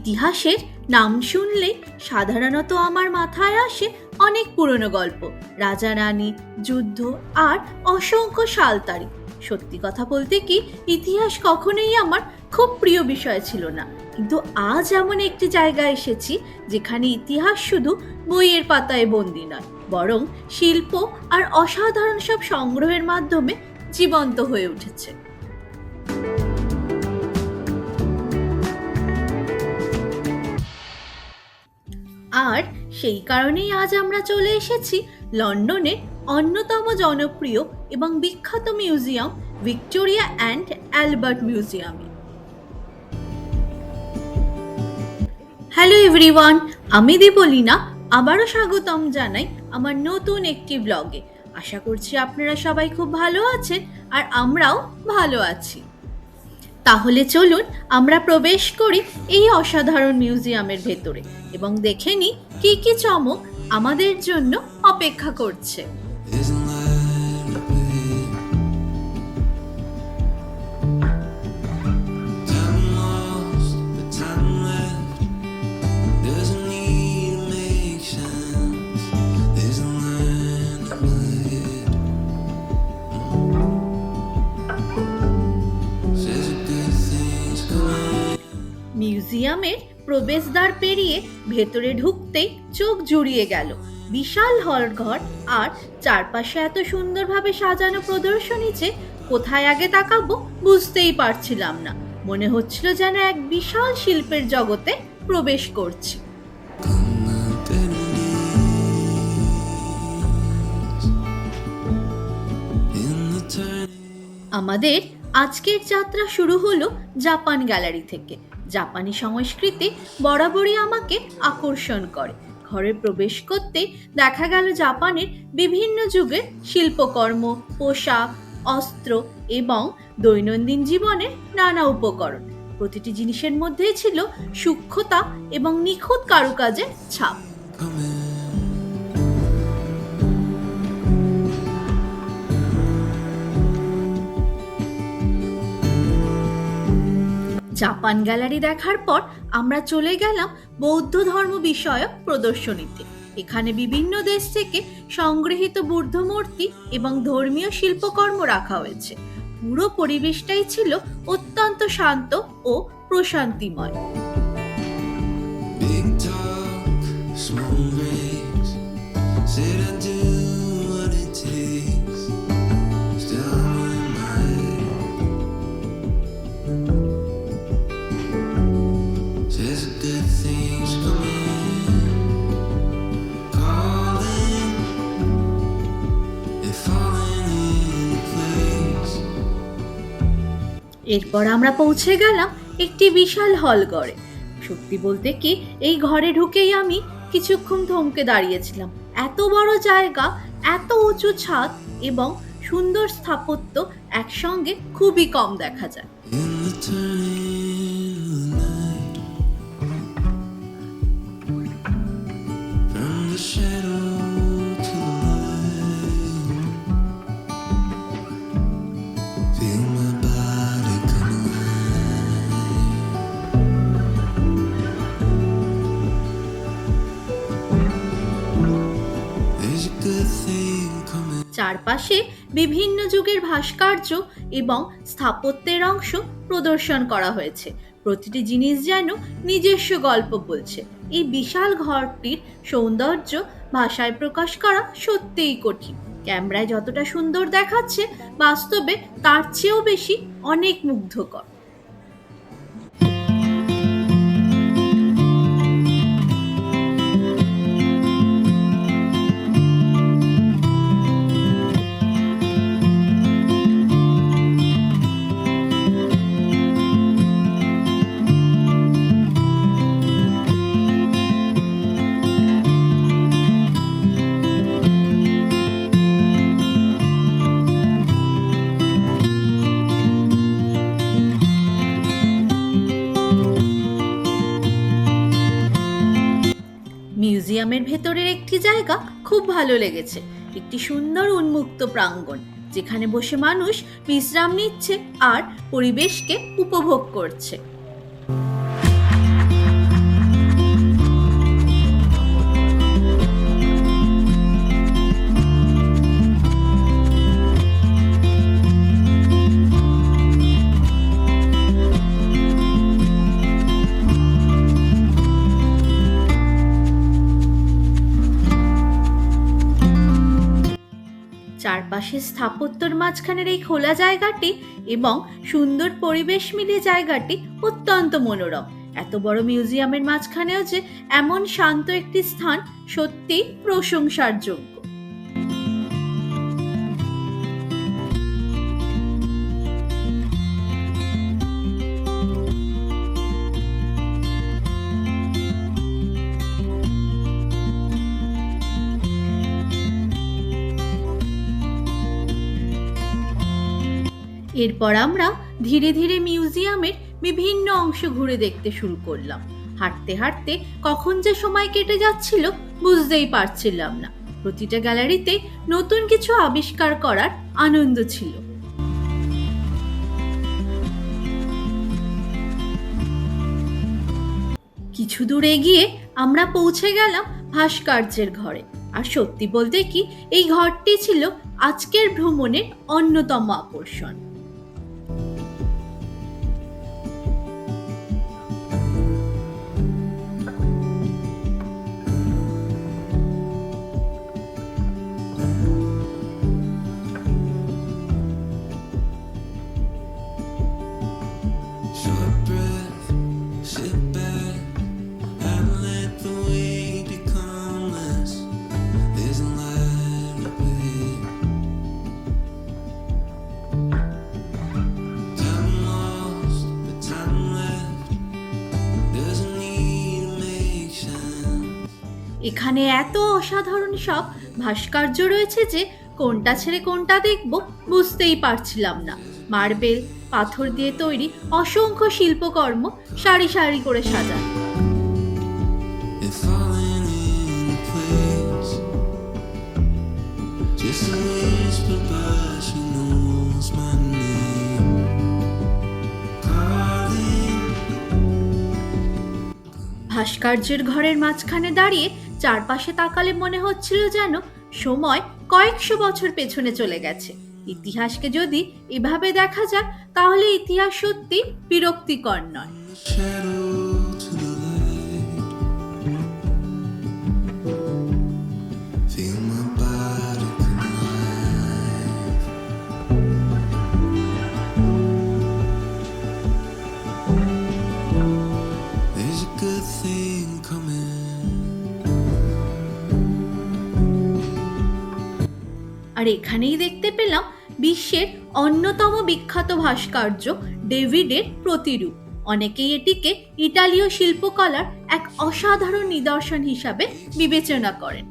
ইতিহাসের নাম শুনলে সাধারণত আমার মাথায় আসে অনেক পুরনো গল্প, রাজা রানী, যুদ্ধ আর অসংখ্য সাল তারিখ। সত্যি কথা বলতে কি, ইতিহাস কখনোই আমার খুব প্রিয় বিষয় ছিল না। কিন্তু আজ এমন একটি জায়গায় এসেছি যেখানে ইতিহাস শুধু বইয়ের পাতায় বন্দী নয়, বরং শিল্প আর অসাধারণ সব সংগ্রহের মাধ্যমে জীবন্ত হয়ে উঠেছে। আর সেই কারণেই আজ আমরা চলে এসেছি লন্ডনের অন্যতম জনপ্রিয় এবং বিখ্যাত মিউজিয়াম ভিক্টোরিয়া অ্যান্ড অ্যালবার্ট মিউজিয়ামে। হ্যালো এভরিওয়ান, আমি দীপলিনা আবারও স্বাগতম জানাই আমার নতুন একটি ব্লগে। আশা করছি আপনারা সবাই খুব ভালো আছেন আর আমরাও ভালো আছি। তাহলে চলুন আমরা প্রবেশ করি এই অসাধারণ মিউজিয়ামের ভেতরে এবং দেখে নিই কি কি চমক আমাদের জন্য অপেক্ষা করছে। মিউজিয়ামের প্রবেশদ্বার পেরিয়ে ভেতরে ঢুকতেই চোখ জুড়িয়ে গেল। বিশাল হলঘর আর চারপাশে এত সুন্দরভাবে সাজানো প্রদর্শনী যে কোথায় আগে তাকাবো বুঝতেই পারছিলাম না। মনে হচ্ছিল যেন এক বিশাল শিল্পের জগতে প্রবেশ করছি। আমাদের আজকের যাত্রা শুরু হলো জাপান গ্যালারি থেকে। জাপানি সংস্কৃতি বরাবরই আমাকে আকর্ষণ করে। ঘরে প্রবেশ করতে দেখা গেল জাপানের বিভিন্ন যুগের শিল্পকর্ম, পোশাক, অস্ত্র এবং দৈনন্দিন জীবনের নানা উপকরণ। প্রতিটি জিনিসের মধ্যেই ছিল সূক্ষ্মতা এবং নিখুঁত কারুকাজের ছাপ। জাপান গ্যালারি দেখার পর আমরা চলে গেলাম বৌদ্ধ ধর্ম বিষয়ক প্রদর্শনীতে। এখানে বিভিন্ন দেশ থেকে সংগৃহীত বুদ্ধ মূর্তি এবং ধর্মীয় শিল্পকর্ম রাখা হয়েছে। পুরো পরিবেশটাই ছিল অত্যন্ত শান্ত ও প্রশান্তিময়। এরপর আমরা পৌঁছে গেলাম একটি বিশাল হল ঘরে। সত্যি বলতে কি, এই ঘরে ঢুকেই আমি কিছুক্ষণ থমকে দাঁড়িয়েছিলাম। এত বড় জায়গা, এত উঁচু ছাদ এবং সুন্দর স্থাপত্য একসঙ্গে খুবই কম দেখা যায়। চারপাশে বিভিন্ন যুগের ভাস্কর্য এবং স্থাপত্যের অংশ প্রদর্শন করা হয়েছে। প্রতিটি জিনিস যেন নিজস্ব গল্প বলছে। এই বিশাল ঘরটির সৌন্দর্য ভাষায় প্রকাশ করা সত্যিই কঠিন। ক্যামেরায় যতটা সুন্দর দেখাচ্ছে, বাস্তবে তার চেয়েও বেশি অনেক মুগ্ধকর। মিউজিয়ামের ভেতরের একটি জায়গা খুব ভালো লেগেছে। একটি সুন্দর উন্মুক্ত প্রাঙ্গণ, যেখানে বসে মানুষ বিশ্রাম নিচ্ছে আর পরিবেশকে উপভোগ করছে। স্থাপত্যর মাঝখানের এই খোলা জায়গাটি এবং সুন্দর পরিবেশ মিলিয়ে জায়গাটি অত্যন্ত মনোরম। এত বড় মিউজিয়ামের মাঝখানেও যে এমন শান্ত একটি স্থান সত্যি প্রশংসার যোগ্য। এরপর আমরা ধীরে ধীরে মিউজিয়ামের বিভিন্ন অংশ ঘুরে দেখতে শুরু করলাম। হাঁটতে হাঁটতে কখন যে সময় কেটে যাচ্ছিল বুঝতেই পারছিলাম না। প্রতিটা গ্যালারিতে নতুন কিছু আবিষ্কার করার আনন্দ ছিল। কিছু দূর এগিয়ে আমরা পৌঁছে গেলাম ভাস্কর্যের ঘরে। আর সত্যি বলতে কি, এই ঘরটি ছিল আজকের ভ্রমণের অন্যতম আকর্ষণ। এখানে এত অসাধারণ সব ভাস্কর্য রয়েছে যে কোনটা ছেড়ে কোনটা দেখব বুঝতেই পারছিলাম না। মার্বেল, পাথর দিয়ে তৈরি অসংখ্য শিল্পকর্ম সারি সারি করে সাজানো। ভাস্কর্যের ঘরের মাঝখানে দাঁড়িয়ে চারপাশে তাকালে মনে হচ্ছিল যেন সময় কয়েকশো বছর পেছনে চলে গেছে। ইতিহাসকে যদি এভাবে দেখা যায় তাহলে ইতিহাস সত্যি বিরক্তিকর নয়। আর এখানেই দেখতে পেলাম বিশ্বের অন্যতম বিখ্যাত ভাস্কর্য ডেভিডের প্রতিরূপ। অনেকেই এটিকে ইতালীয় শিল্পকলার এক অসাধারণ নিদর্শন হিসাবে বিবেচনা করেন।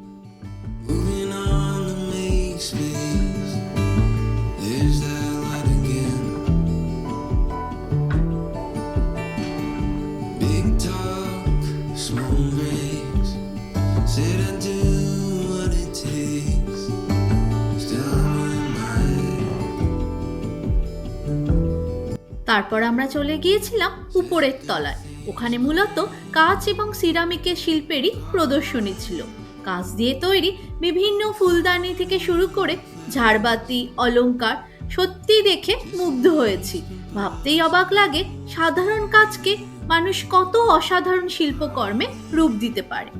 তারপর আমরা চলে গিয়েছিলাম উপরের তলায়। ওখানে মূলত কাঁচ এবং সিরামিকের শিল্পেরই প্রদর্শনী ছিল। কাঁচ দিয়ে তৈরি বিভিন্ন ফুলদানি থেকে শুরু করে ঝাড়বাতি, অলংকার, সত্যি দেখে মুগ্ধ হয়েছি। ভাবতেই অবাক লাগে সাধারণ কাজকে মানুষ কত অসাধারণ শিল্পকর্মে রূপ দিতে পারে।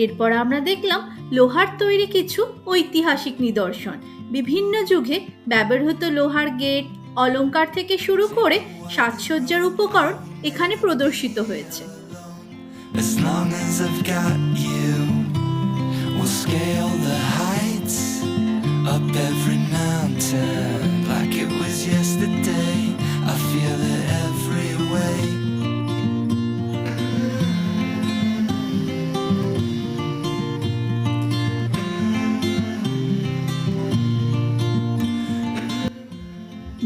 এরপর আমরা দেখলাম লোহার তৈরি কিছু ঐতিহাসিক নিদর্শন। বিভিন্ন যুগে ব্যবহৃত লোহার গেট, অলংকার থেকে শুরু করে সাজসজ্জার উপকরণ এখানে প্রদর্শিত হয়েছে। As long as I've got you, we'll scale the heights, up every mountain like it was yesterday. I feel it every way.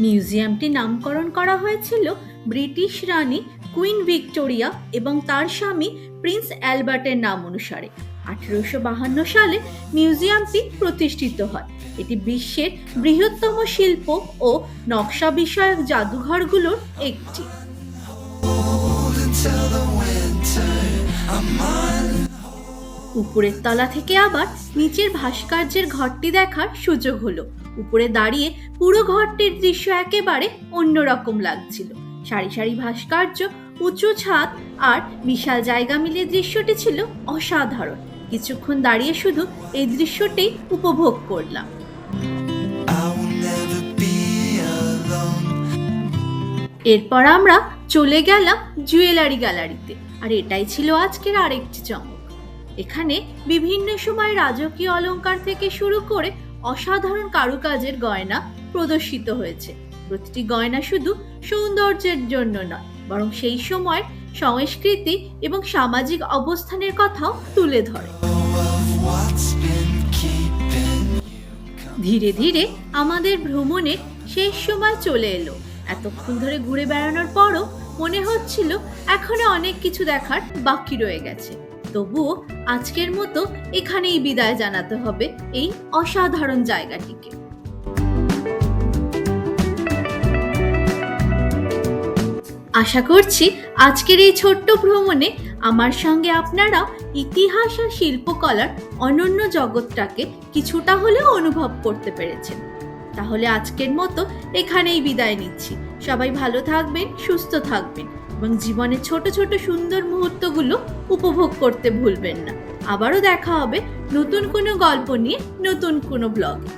মিউজিয়ামটি নামকরণ করা হয়েছিল ব্রিটিশ রানী কুইন ভিক্টোরিয়া এবং তার স্বামী প্রিন্স অ্যালবার্টের নাম অনুসারে। 1852 সালে মিউজিয়ামটি প্রতিষ্ঠিত হয়। এটি বিশ্বের বৃহত্তম শিল্প ও নকশা বিষয়ক জাদুঘরগুলোর একটি। উপরের তলা থেকে আবার নিচের ভাস্কর্যের ঘরটি দেখার সুযোগ হলো। উপরে দাঁড়িয়ে পুরো ঘরটির দৃশ্য একেবারে অন্যরকম লাগছিল। সারি সারি ভাস্কর্য, উঁচু ছাদ আর বিশাল জায়গা মিলিয়ে দৃশ্যটি ছিল অসাধারণ। কিছুক্ষণ দাঁড়িয়ে শুধু এই দৃশ্যটি উপভোগ করলাম। এরপর আমরা চলে গেলাম জুয়েলারি গ্যালারিতে, আর এটাই ছিল আজকের আরেকটি চমক। এখানে বিভিন্ন সময় রাজকীয় অলংকার থেকে শুরু করে অসাধারণ কারুকাজের গয়না প্রদর্শিত হয়েছে। প্রতিটি গয়না শুধু সৌন্দর্যের জন্য নয়, বরং সেই সময়ের সংস্কৃতি এবং সামাজিক অবস্থানের কথাও তুলে ধরে। ধীরে ধীরে আমাদের ভ্রমণের শেষ সময় চলে এলো। এতক্ষণ ধরে ঘুরে বেড়ানোর পরও মনে হচ্ছিল এখনো অনেক কিছু দেখার বাকি রয়ে গেছে। তবুও আজকের মতো এখানেই বিদায় জানাতে হবে এই অসাধারণ জায়গাটিকে। আশা করছি আজকের এই ছোট্ট ভ্রমণে আমার সঙ্গে আপনারা ইতিহাস আর শিল্পকলার অনন্য জগৎটাকে কিছুটা হলেও অনুভব করতে পেরেছেন। তাহলে আজকের মতো এখানেই বিদায় নিচ্ছি। সবাই ভালো থাকবেন, সুস্থ থাকবেন এবং জীবনের ছোট ছোট সুন্দর মুহূর্তগুলো উপভোগ করতে ভুলবেন না। আবারও দেখা হবে নতুন কোনো গল্প নিয়ে, নতুন কোনো ব্লগে।